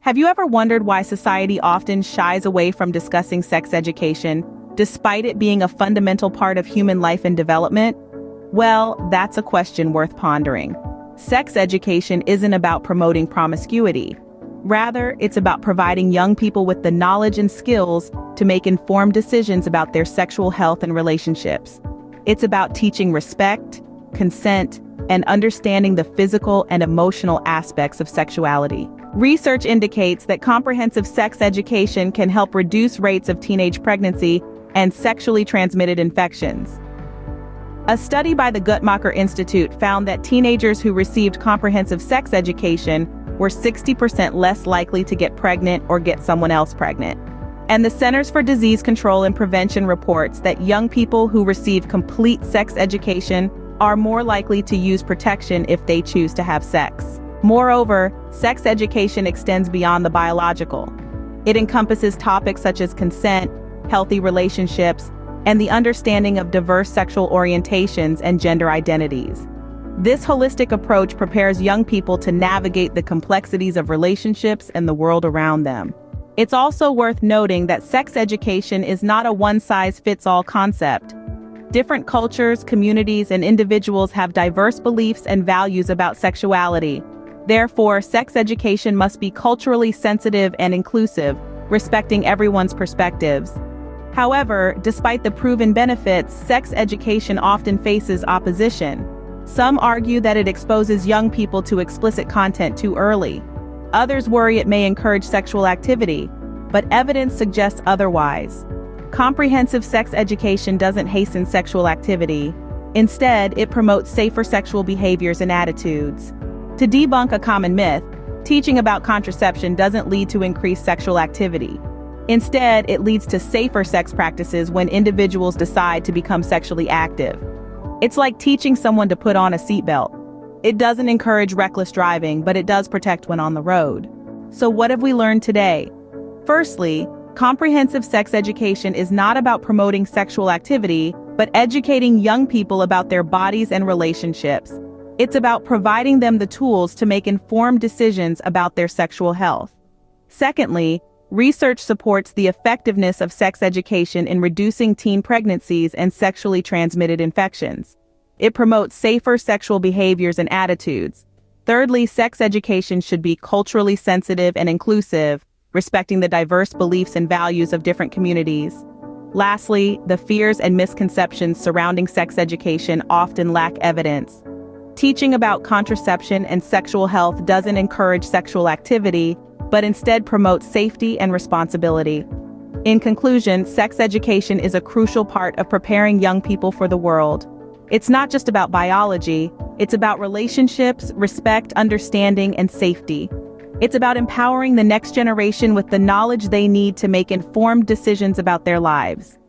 Have you ever wondered why society often shies away from discussing sex education, despite it being a fundamental part of human life and development? Well, that's a question worth pondering. Sex education isn't about promoting promiscuity. Rather, it's about providing young people with the knowledge and skills to make informed decisions about their sexual health and relationships. It's about teaching respect, consent, and understanding the physical and emotional aspects of sexuality. Research indicates that comprehensive sex education can help reduce rates of teenage pregnancy and sexually transmitted infections. A study by the Guttmacher Institute found that teenagers who received comprehensive sex education were 60% less likely to get pregnant or get someone else pregnant. And the Centers for Disease Control and Prevention reports that young people who receive complete sex education are more likely to use protection if they choose to have sex. Moreover, sex education extends beyond the biological. It encompasses topics such as consent, healthy relationships, and the understanding of diverse sexual orientations and gender identities. This holistic approach prepares young people to navigate the complexities of relationships and the world around them. It's also worth noting that sex education is not a one-size-fits-all concept. Different cultures, communities, and individuals have diverse beliefs and values about sexuality. Therefore, sex education must be culturally sensitive and inclusive, respecting everyone's perspectives. However, despite the proven benefits, sex education often faces opposition. Some argue that it exposes young people to explicit content too early. Others worry it may encourage sexual activity, but evidence suggests otherwise. Comprehensive sex education doesn't hasten sexual activity. Instead, it promotes safer sexual behaviors and attitudes. To debunk a common myth, teaching about contraception doesn't lead to increased sexual activity. Instead, it leads to safer sex practices when individuals decide to become sexually active. It's like teaching someone to put on a seatbelt. It doesn't encourage reckless driving, but it does protect when on the road. So what have we learned today? Firstly, comprehensive sex education is not about promoting sexual activity, but educating young people about their bodies and relationships. It's about providing them the tools to make informed decisions about their sexual health. Secondly, research supports the effectiveness of sex education in reducing teen pregnancies and sexually transmitted infections. It promotes safer sexual behaviors and attitudes. Thirdly, sex education should be culturally sensitive and inclusive, respecting the diverse beliefs and values of different communities. Lastly, the fears and misconceptions surrounding sex education often lack evidence. Teaching about contraception and sexual health doesn't encourage sexual activity, but instead promotes safety and responsibility. In conclusion, sex education is a crucial part of preparing young people for the world. It's not just about biology, it's about relationships, respect, understanding, and safety. It's about empowering the next generation with the knowledge they need to make informed decisions about their lives.